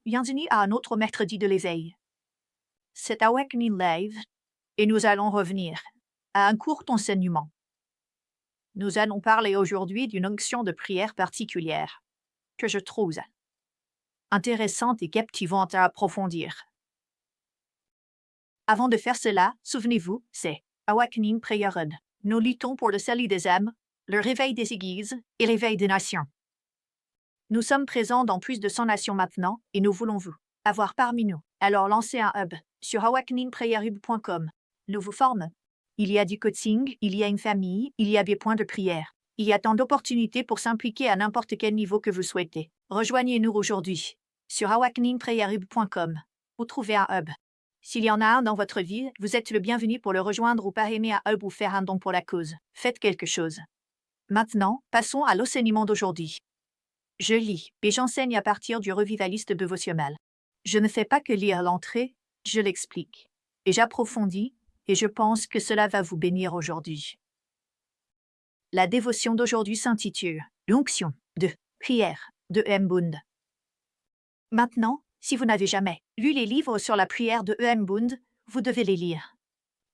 Bienvenue à un autre mercredi de l'éveil. C'est Awakening Live et nous allons revenir à un court enseignement. Nous allons parler aujourd'hui d'une onction de prière particulière que je trouve intéressante et captivante à approfondir. Avant de faire cela, souvenez-vous, c'est Awakening Prayer Run. Nous luttons pour le salut des âmes, le réveil des églises et l'éveil des nations. Nous sommes présents dans plus de 100 nations maintenant et nous voulons vous avoir parmi nous. Alors lancez un hub sur awakeningprayerhub.com. Nous vous formons. Il y a du coaching, il y a une famille, il y a des points de prière. Il y a tant d'opportunités pour s'impliquer à n'importe quel niveau que vous souhaitez. Rejoignez-nous aujourd'hui sur awakeningprayerhub.com. Vous trouvez un hub. S'il y en a un dans votre vie, vous êtes le bienvenu pour le rejoindre ou parrainer un hub ou faire un don pour la cause. Faites quelque chose. Maintenant, passons à l'enseignement d'aujourd'hui. Je lis et j'enseigne à partir du revivaliste dévotionnel. Je ne fais pas que lire l'entrée, je l'explique. Et j'approfondis, et je pense que cela va vous bénir aujourd'hui. La dévotion d'aujourd'hui s'intitule L'onction de prière de E.M. Bounds. Maintenant, si vous n'avez jamais lu les livres sur la prière de E.M. Bounds, vous devez les lire.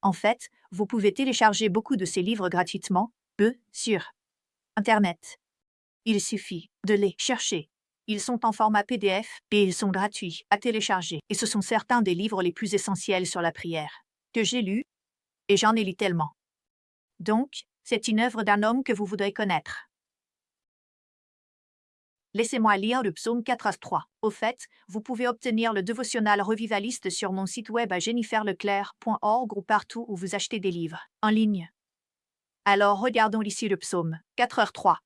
En fait, vous pouvez télécharger beaucoup de ces livres gratuitement, sur Internet. Il suffit de les chercher. Ils sont en format PDF et ils sont gratuits à télécharger. Et ce sont certains des livres les plus essentiels sur la prière que j'ai lus, et j'en ai lu tellement. Donc, c'est une œuvre d'un homme que vous voudrez connaître. Laissez-moi lire le psaume 4:3. Au fait, vous pouvez obtenir le dévotionnal revivaliste sur mon site web à jenniferleclerc.org ou partout où vous achetez des livres en ligne. Alors regardons ici le psaume 4:3.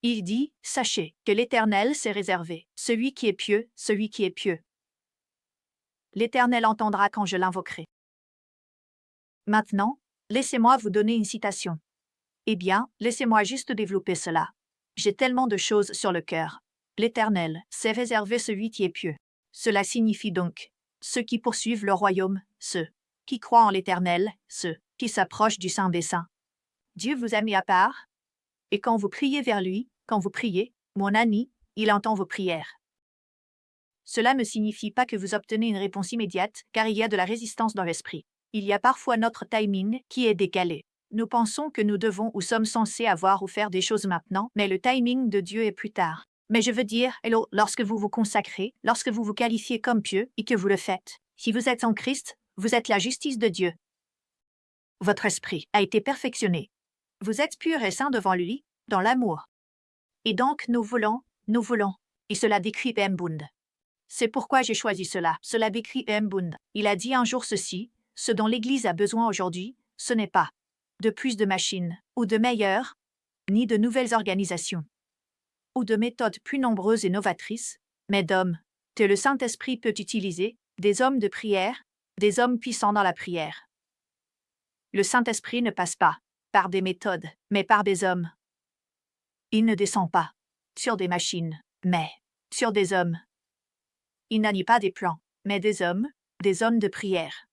Il dit, « Sachez que l'Éternel s'est réservé, celui qui est pieux, celui qui est pieux. L'Éternel entendra quand je l'invoquerai. » Maintenant, laissez-moi vous donner une citation. Eh bien, laissez-moi juste développer cela. J'ai tellement de choses sur le cœur. L'Éternel s'est réservé celui qui est pieux. Cela signifie donc ceux qui poursuivent le royaume, ceux qui croient en l'Éternel, ceux qui s'approchent du Saint des Saints. Dieu vous a mis à part, et quand vous priez vers lui, quand vous priez, mon ami, il entend vos prières. Cela ne signifie pas que vous obtenez une réponse immédiate, car il y a de la résistance dans l'esprit. Il y a parfois notre timing qui est décalé. Nous pensons que nous devons ou sommes censés avoir ou faire des choses maintenant, mais le timing de Dieu est plus tard. Mais je veux dire, lorsque vous vous consacrez, lorsque vous vous qualifiez comme pieux et que vous le faites, si vous êtes en Christ, vous êtes la justice de Dieu. Votre esprit a été perfectionné. Vous êtes pur et saint devant lui, dans l'amour. Et donc nous voulons, et cela décrit E.M. Bounds. C'est pourquoi j'ai choisi cela. Cela décrit E.M. Bounds. Il a dit un jour ceci, ce dont l'Église a besoin aujourd'hui, ce n'est pas de plus de machines, ou de meilleures, ni de nouvelles organisations, ou de méthodes plus nombreuses et novatrices, mais d'hommes que le Saint-Esprit peut utiliser, des hommes de prière, des hommes puissants dans la prière. Le Saint-Esprit ne passe pas par des méthodes, mais par des hommes. Il ne descend pas sur des machines, mais sur des hommes. Il n'anime pas des plans, mais des hommes de prière.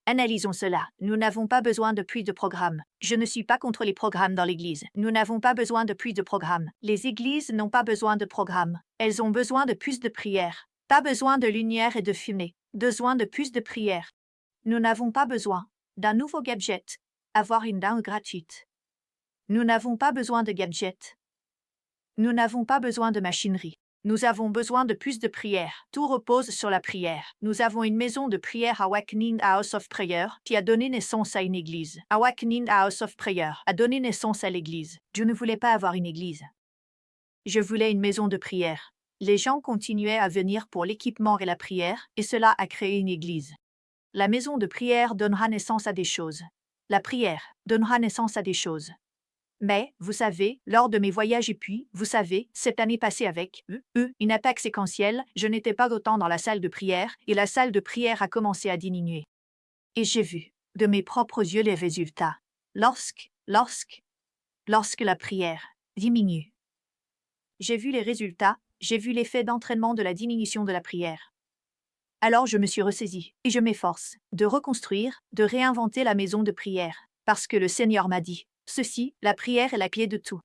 Analysons cela. Nous n'avons pas besoin de plus de programmes. Je ne suis pas contre les programmes dans l'Église. Nous n'avons pas besoin de plus de programmes. Les églises n'ont pas besoin de programmes. Elles ont besoin de plus de prière. Pas besoin de lumière et de fumée. Besoin de plus de prière. Nous n'avons pas besoin d'un nouveau gadget. Avoir une down gratuite. Nous n'avons pas besoin de gadgets. Nous n'avons pas besoin de machinerie. Nous avons besoin de plus de prière. Tout repose sur la prière. Nous avons une maison de prière Awakening House of Prayer qui a donné naissance à une église. Awakening House of Prayer a donné naissance à l'église. Je ne voulais pas avoir une église. Je voulais une maison de prière. Les gens continuaient à venir pour l'équipement et la prière, et cela a créé une église. La maison de prière donnera naissance à des choses. La prière donnera naissance à des choses. Mais, vous savez, lors de mes voyages et puis, vous savez, cette année passée avec une attaque séquentielle, je n'étais pas autant dans la salle de prière, et la salle de prière a commencé à diminuer. Et j'ai vu, de mes propres yeux, les résultats. Lorsque la prière diminue. J'ai vu les résultats, j'ai vu l'effet d'entraînement de la diminution de la prière. Alors je me suis ressaisie, et je m'efforce de reconstruire, de réinventer la maison de prière, parce que le Seigneur m'a dit, ceci, la prière est la clé de tout.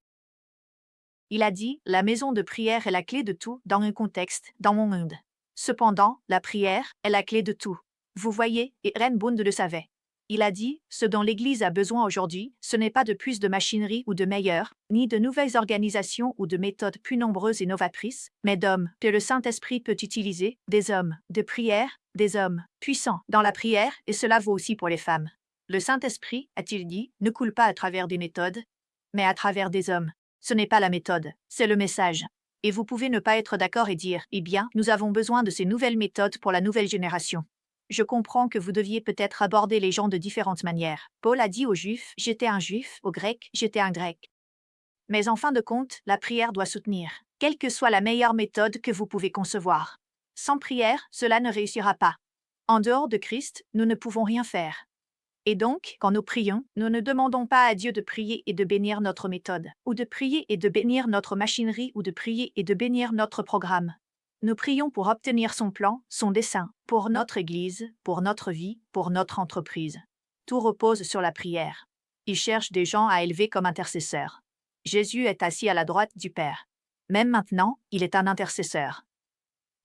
Il a dit, la maison de prière est la clé de tout dans un contexte, dans mon monde. Cependant, la prière est la clé de tout. Vous voyez, et Ren Bund le savait. Il a dit, ce dont l'Église a besoin aujourd'hui, ce n'est pas de plus de machinerie ou de meilleures, ni de nouvelles organisations ou de méthodes plus nombreuses et novatrices, mais d'hommes que le Saint-Esprit peut utiliser, des hommes de prière, des hommes puissants dans la prière, et cela vaut aussi pour les femmes. Le Saint-Esprit, a-t-il dit, ne coule pas à travers des méthodes, mais à travers des hommes. Ce n'est pas la méthode, c'est le message. Et vous pouvez ne pas être d'accord et dire, eh bien, nous avons besoin de ces nouvelles méthodes pour la nouvelle génération. Je comprends que vous deviez peut-être aborder les gens de différentes manières. Paul a dit aux Juifs, j'étais un Juif, aux Grecs, j'étais un Grec. Mais en fin de compte, la prière doit soutenir, quelle que soit la meilleure méthode que vous pouvez concevoir. Sans prière, cela ne réussira pas. En dehors de Christ, nous ne pouvons rien faire. Et donc, quand nous prions, nous ne demandons pas à Dieu de prier et de bénir notre méthode, ou de prier et de bénir notre machinerie, ou de prier et de bénir notre programme. Nous prions pour obtenir son plan, son dessein, pour notre Église, pour notre vie, pour notre entreprise. Tout repose sur la prière. Il cherche des gens à élever comme intercesseurs. Jésus est assis à la droite du Père. Même maintenant, il est un intercesseur.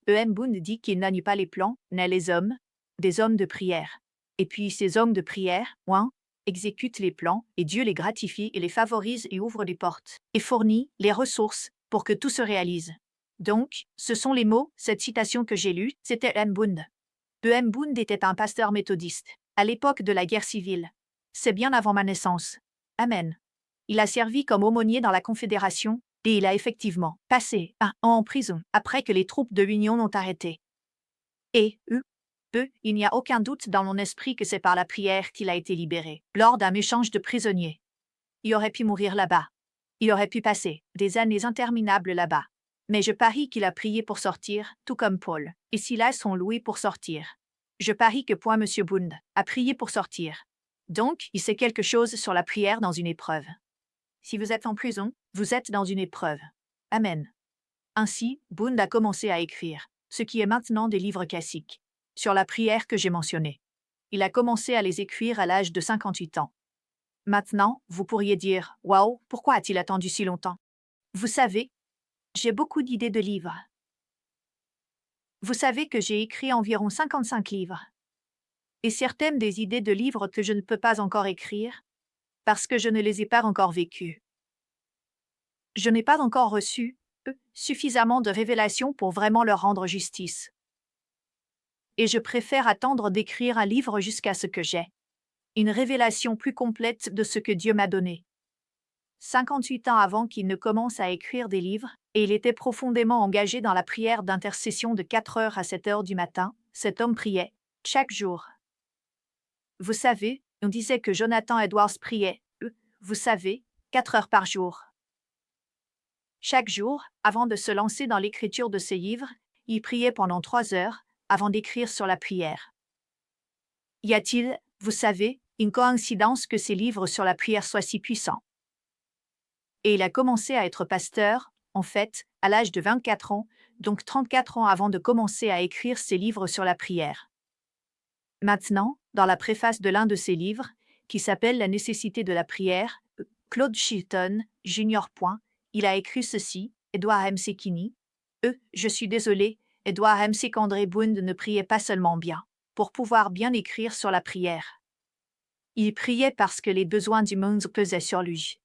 E.M. Boone dit qu'il n'a ni pas les plans, ni les hommes, des hommes de prière. Et puis ces hommes de prière, exécutent les plans, et Dieu les gratifie et les favorise et ouvre les portes, et fournit les ressources pour que tout se réalise. Donc, ce sont les mots, cette citation que j'ai lue, c'était E.M. Boone. E.M. Boone était un pasteur méthodiste, à l'époque de la guerre civile. C'est bien avant ma naissance. Amen. Il a servi comme aumônier dans la Confédération, et il a effectivement passé un an en prison après que les troupes de l'Union l'ont arrêté. Et, il n'y a aucun doute dans mon esprit que c'est par la prière qu'il a été libéré, lors d'un échange de prisonniers. Il aurait pu mourir là-bas. Il aurait pu passer des années interminables là-bas. Mais je parie qu'il a prié pour sortir, tout comme Paul, et Silas ont loué pour sortir. Je parie que M. Bund a prié pour sortir. Donc, il sait quelque chose sur la prière dans une épreuve. Si vous êtes en prison, vous êtes dans une épreuve. Amen. Ainsi, Bund a commencé à écrire, ce qui est maintenant des livres classiques, sur la prière que j'ai mentionnée. Il a commencé à les écrire à l'âge de 58 ans. Maintenant, vous pourriez dire, waouh, pourquoi a-t-il attendu si longtemps? Vous savez, j'ai beaucoup d'idées de livres. Vous savez que j'ai écrit environ 55 livres. Et certaines des idées de livres que je ne peux pas encore écrire, parce que je ne les ai pas encore vécues. Je n'ai pas encore reçu, suffisamment de révélations pour vraiment leur rendre justice. Et je préfère attendre d'écrire un livre jusqu'à ce que j'ai une révélation plus complète de ce que Dieu m'a donné. 58 ans avant qu'il ne commence à écrire des livres, et il était profondément engagé dans la prière d'intercession de 4 heures à 7 heures du matin, cet homme priait, chaque jour. Vous savez, on disait que Jonathan Edwards priait, vous savez, 4 heures par jour. Chaque jour, avant de se lancer dans l'écriture de ses livres, il priait pendant 3 heures, avant d'écrire sur la prière. Y a-t-il, vous savez, une coïncidence que ces livres sur la prière soient si puissants? Et il a commencé à être pasteur, en fait, à l'âge de 24 ans, donc 34 ans avant de commencer à écrire ses livres sur la prière. Maintenant, dans la préface de l'un de ses livres, qui s'appelle La nécessité de la prière, Claude Chilton, Jr. Il a écrit ceci, Edward M. Sekini. Je suis désolé, Edward M. André Bund ne priait pas seulement bien, pour pouvoir bien écrire sur la prière. Il priait parce que les besoins du monde pesaient sur lui.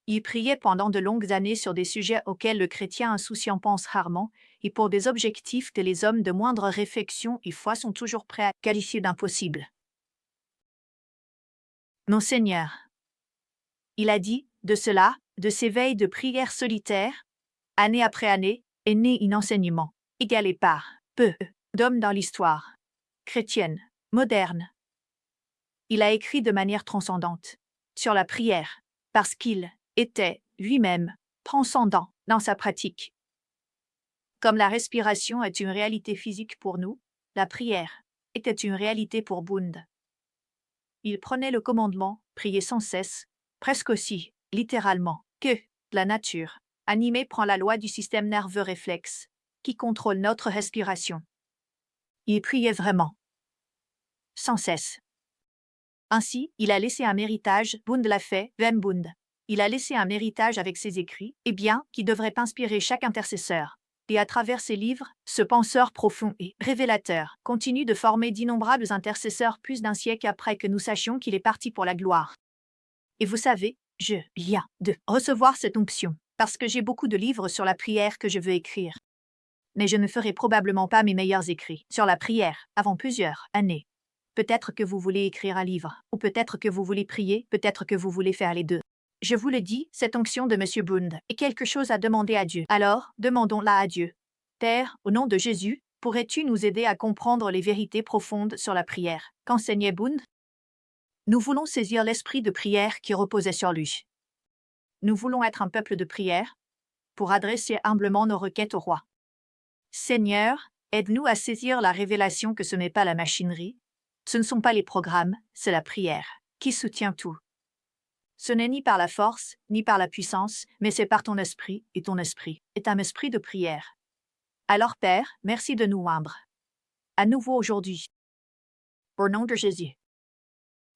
Il priait pendant de longues années sur des sujets auxquels le chrétien insouciant pense rarement, et pour des objectifs que les hommes de moindre réflexion et foi sont toujours prêts à qualifier d'impossibles. Mon Seigneur. Il a dit, de cela, de ces veilles de prière solitaire, année après année, est né un enseignement, égalé par peu d'hommes dans l'histoire chrétienne, moderne. Il a écrit de manière transcendante sur la prière, parce qu'il était lui-même transcendant dans sa pratique. Comme la respiration est une réalité physique pour nous, la prière était une réalité pour Bund. Il prenait le commandement, prier sans cesse, presque aussi, littéralement, que la nature animée prend la loi du système nerveux réflexe, qui contrôle notre respiration. Il priait vraiment, sans cesse. Ainsi, il a laissé un héritage, Bund l'a fait, Vem Bund. Il a laissé un héritage avec ses écrits, et bien, qui devrait inspirer chaque intercesseur. Et à travers ses livres, ce penseur profond et révélateur continue de former d'innombrables intercesseurs plus d'un siècle après que nous sachions qu'il est parti pour la gloire. Et vous savez, je viens de recevoir cette onction, parce que j'ai beaucoup de livres sur la prière que je veux écrire. Mais je ne ferai probablement pas mes meilleurs écrits sur la prière avant plusieurs années. Peut-être que vous voulez écrire un livre, ou peut-être que vous voulez prier, peut-être que vous voulez faire les deux. Je vous le dis, cette onction de M. Bund est quelque chose à demander à Dieu. Alors, demandons-la à Dieu. Père, au nom de Jésus, pourrais-tu nous aider à comprendre les vérités profondes sur la prière qu'enseignait Bund? Nous voulons saisir l'esprit de prière qui reposait sur lui. Nous voulons être un peuple de prière pour adresser humblement nos requêtes au roi. Seigneur, aide-nous à saisir la révélation que ce n'est pas la machinerie, ce ne sont pas les programmes, c'est la prière qui soutient tout. Ce n'est ni par la force, ni par la puissance, mais c'est par ton esprit, et ton esprit est un esprit de prière. Alors Père, merci de nous oindre. À nouveau aujourd'hui. Au nom de Jésus.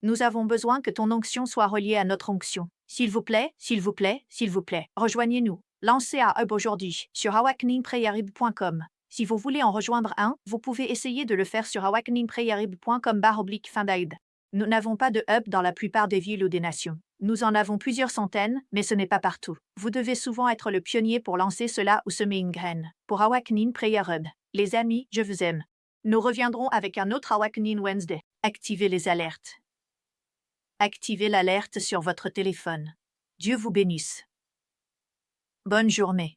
Nous avons besoin que ton onction soit reliée à notre onction. S'il vous plaît, s'il vous plaît, s'il vous plaît, rejoignez-nous. Lancez un hub aujourd'hui sur awakeningprayerhub.com. Si vous voulez en rejoindre un, vous pouvez essayer de le faire sur awakeningprayerhub.com/fin d'aide. Nous n'avons pas de hub dans la plupart des villes ou des nations. Nous en avons plusieurs centaines, mais ce n'est pas partout. Vous devez souvent être le pionnier pour lancer cela ou semer une graine. Pour Awakening Prayer Hub, les amis, je vous aime. Nous reviendrons avec un autre Awakening Wednesday. Activez les alertes. Activez l'alerte sur votre téléphone. Dieu vous bénisse. Bonne journée.